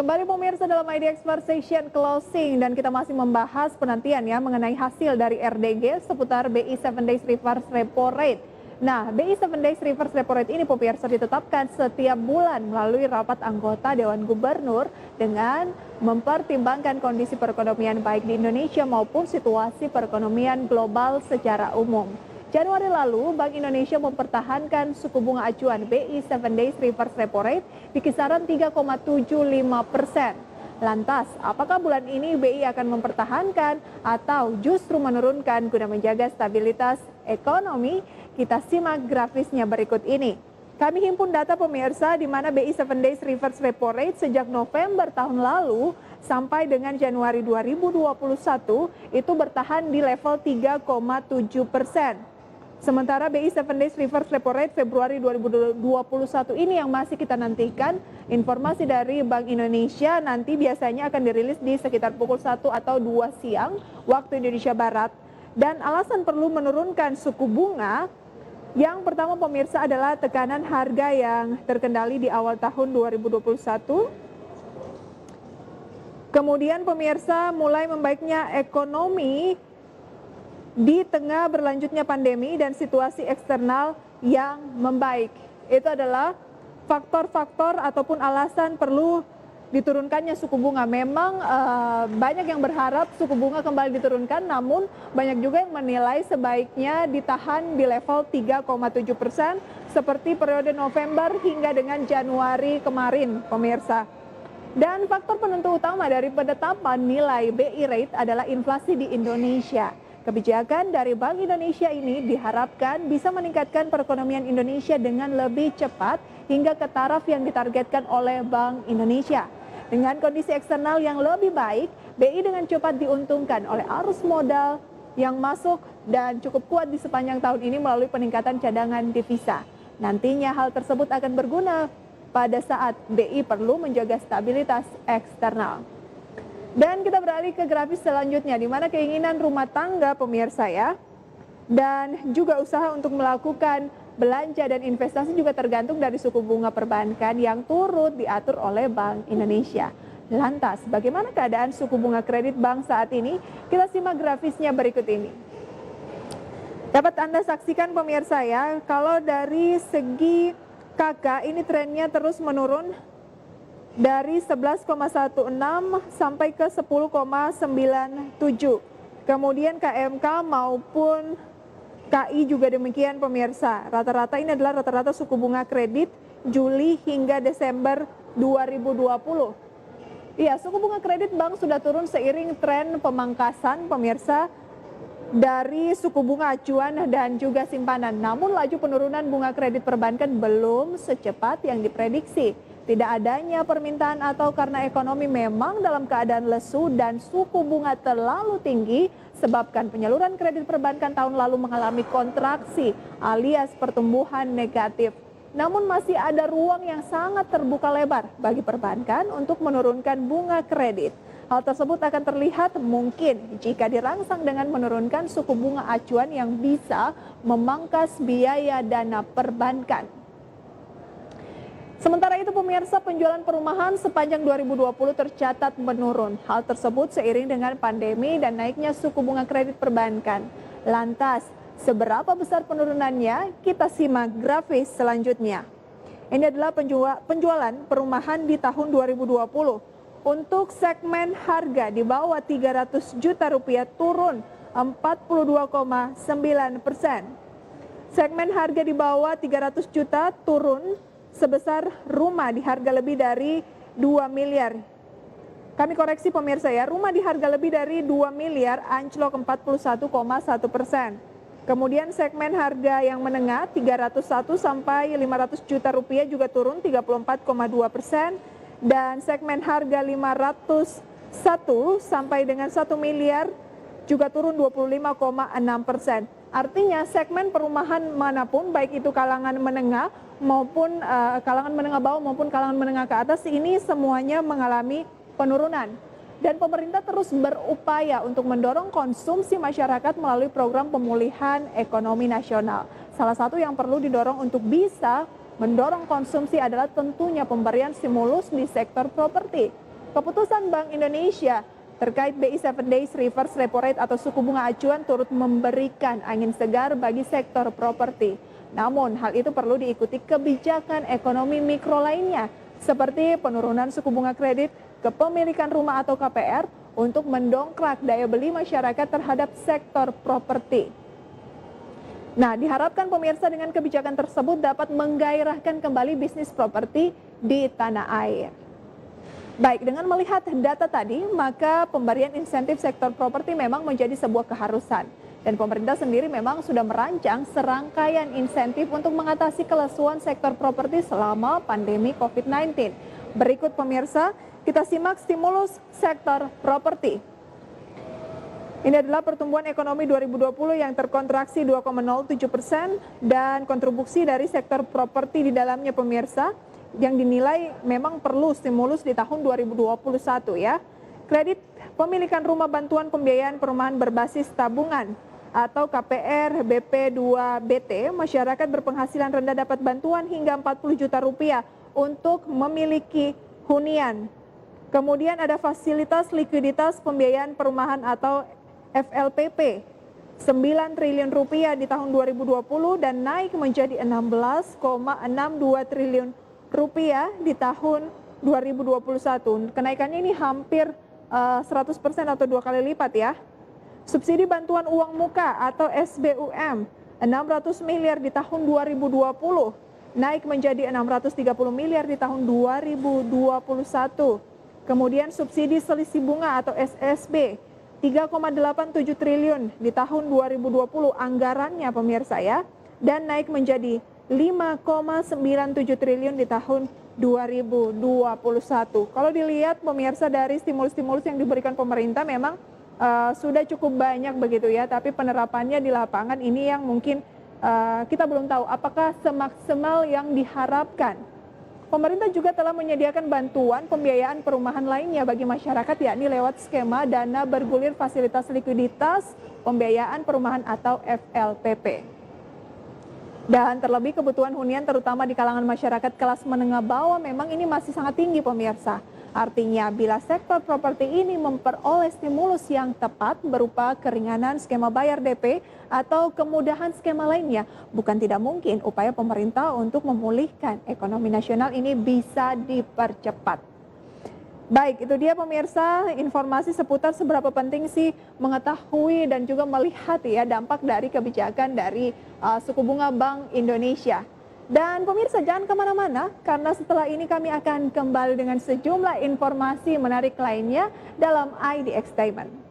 Kembali pemirsa dalam ID Expert Session Closing dan kita masih membahas penantian ya mengenai hasil dari RDG seputar BI 7 Days Reverse Repo Rate. Nah, BI 7 Days Reverse Repo Rate ini pemirsa ditetapkan setiap bulan melalui rapat anggota Dewan Gubernur dengan mempertimbangkan kondisi perekonomian baik di Indonesia maupun situasi perekonomian global secara umum. Januari lalu, Bank Indonesia mempertahankan suku bunga acuan BI 7 Days Reverse Repo Rate di kisaran 3,75%. Lantas, apakah bulan ini BI akan mempertahankan atau justru menurunkan guna menjaga stabilitas ekonomi? Kita simak grafisnya berikut ini. Kami himpun data pemirsa di mana BI 7 Days Reverse Repo Rate sejak November tahun lalu sampai dengan Januari 2021 itu bertahan di level 3,7%. Sementara BI 7 Days Reverse Repo Rate Februari 2021 ini yang masih kita nantikan. Informasi dari Bank Indonesia nanti biasanya akan dirilis di sekitar pukul 1 atau 2 siang waktu Indonesia Barat. Dan alasan perlu menurunkan suku bunga, yang pertama pemirsa adalah tekanan harga yang terkendali di awal tahun 2021. Kemudian pemirsa mulai membaiknya ekonomi di tengah berlanjutnya pandemi dan situasi eksternal yang membaik. Itu adalah faktor-faktor ataupun alasan perlu diturunkannya suku bunga. Memang banyak yang berharap suku bunga kembali diturunkan, namun banyak juga yang menilai sebaiknya ditahan di level 3,7% seperti periode November hingga dengan Januari kemarin, pemirsa. Dan faktor penentu utama dari penetapan nilai BI rate adalah inflasi di Indonesia. Kebijakan dari Bank Indonesia ini diharapkan bisa meningkatkan perekonomian Indonesia dengan lebih cepat hingga ke taraf yang ditargetkan oleh Bank Indonesia. Dengan kondisi eksternal yang lebih baik, BI dengan cepat diuntungkan oleh arus modal yang masuk dan cukup kuat di sepanjang tahun ini melalui peningkatan cadangan devisa. Nantinya hal tersebut akan berguna pada saat BI perlu menjaga stabilitas eksternal. Dan kita beralih ke grafis selanjutnya, di mana keinginan rumah tangga pemirsa ya, dan juga usaha untuk melakukan belanja dan investasi juga tergantung dari suku bunga perbankan yang turut diatur oleh Bank Indonesia. Lantas, bagaimana keadaan suku bunga kredit bank saat ini? Kita simak grafisnya berikut ini. Dapat Anda saksikan pemirsa ya, kalau dari segi KK ini trennya terus menurun dari 11,16 sampai ke 10,97. Kemudian KMK maupun KI juga demikian pemirsa. Rata-rata ini adalah rata-rata suku bunga kredit Juli hingga Desember 2020. Iya, suku bunga kredit bank sudah turun seiring tren pemangkasan pemirsa dari suku bunga acuan dan juga simpanan. Namun laju penurunan bunga kredit perbankan belum secepat yang diprediksi. Tidak adanya permintaan atau karena ekonomi memang dalam keadaan lesu dan suku bunga terlalu tinggi sebabkan penyaluran kredit perbankan tahun lalu mengalami kontraksi alias pertumbuhan negatif. Namun masih ada ruang yang sangat terbuka lebar bagi perbankan untuk menurunkan bunga kredit. Hal tersebut akan terlihat mungkin jika dirangsang dengan menurunkan suku bunga acuan yang bisa memangkas biaya dana perbankan. Sementara itu pemirsa, penjualan perumahan sepanjang 2020 tercatat menurun. Hal tersebut seiring dengan pandemi dan naiknya suku bunga kredit perbankan. Lantas, seberapa besar penurunannya? Kita simak grafis selanjutnya. Ini adalah penjualan perumahan di tahun 2020. Untuk segmen harga di bawah 300 juta rupiah turun 42,9%. Segmen harga di bawah 300 juta turun sebesar rumah di harga lebih dari 2 miliar. Kami koreksi pemirsa ya, rumah di harga lebih dari 2 miliar anjlok 41,1%. Kemudian segmen harga yang menengah 301 sampai 500 juta rupiah juga turun 34,2%. Dan segmen harga 501 sampai dengan 1 miliar juga turun 25,6%. Artinya segmen perumahan manapun baik itu kalangan menengah maupun kalangan menengah bawah maupun kalangan menengah ke atas ini semuanya mengalami penurunan. Dan pemerintah terus berupaya untuk mendorong konsumsi masyarakat melalui program pemulihan ekonomi nasional. Salah satu yang perlu didorong untuk bisa mendorong konsumsi adalah tentunya pemberian stimulus di sektor properti. Keputusan Bank Indonesia terkait BI 7 Days Reverse Repo Rate atau suku bunga acuan turut memberikan angin segar bagi sektor properti. Namun, hal itu perlu diikuti kebijakan ekonomi mikro lainnya, seperti penurunan suku bunga kredit, kepemilikan rumah atau KPR, untuk mendongkrak daya beli masyarakat terhadap sektor properti. Nah, diharapkan pemirsa dengan kebijakan tersebut dapat menggairahkan kembali bisnis properti di tanah air. Baik, dengan melihat data tadi, maka pemberian insentif sektor properti memang menjadi sebuah keharusan. Dan pemerintah sendiri memang sudah merancang serangkaian insentif untuk mengatasi kelesuan sektor properti selama pandemi COVID-19. Berikut pemirsa, kita simak stimulus sektor properti. Ini adalah pertumbuhan ekonomi 2020 yang terkontraksi 2,07% dan kontribusi dari sektor properti di dalamnya pemirsa yang dinilai memang perlu stimulus di tahun 2021 ya. Kredit pemilikan rumah bantuan pembiayaan perumahan berbasis tabungan atau KPR BP2BT, masyarakat berpenghasilan rendah dapat bantuan hingga 40 juta rupiah untuk memiliki hunian. Kemudian ada fasilitas likuiditas pembiayaan perumahan atau FLPP 9 triliun rupiah di tahun 2020 dan naik menjadi 16,62 triliun rupiah di tahun 2021. Kenaikannya ini hampir 100% atau 2 kali lipat ya. Subsidi bantuan uang muka atau SBUM 600 miliar di tahun 2020 naik menjadi 630 miliar di tahun 2021. Kemudian subsidi selisih bunga atau SSB 3,87 triliun di tahun 2020 anggarannya pemirsa ya, dan naik menjadi 5,97 triliun di tahun 2021. Kalau dilihat pemirsa dari stimulus-stimulus yang diberikan pemerintah memang sudah cukup banyak begitu ya, tapi penerapannya di lapangan ini yang mungkin kita belum tahu apakah semaksimal yang diharapkan. Pemerintah juga telah menyediakan bantuan pembiayaan perumahan lainnya bagi masyarakat yakni lewat skema dana bergulir fasilitas likuiditas pembiayaan perumahan atau FLPP. Dan terlebih kebutuhan hunian terutama di kalangan masyarakat kelas menengah bawah memang ini masih sangat tinggi pemirsa. Artinya bila sektor properti ini memperoleh stimulus yang tepat berupa keringanan skema bayar DP atau kemudahan skema lainnya, bukan tidak mungkin upaya pemerintah untuk memulihkan ekonomi nasional ini bisa dipercepat. Baik, itu dia pemirsa informasi seputar seberapa penting sih mengetahui dan juga melihat ya dampak dari kebijakan dari suku bunga Bank Indonesia. Dan pemirsa jangan kemana-mana karena setelah ini kami akan kembali dengan sejumlah informasi menarik lainnya dalam IDX Diamond.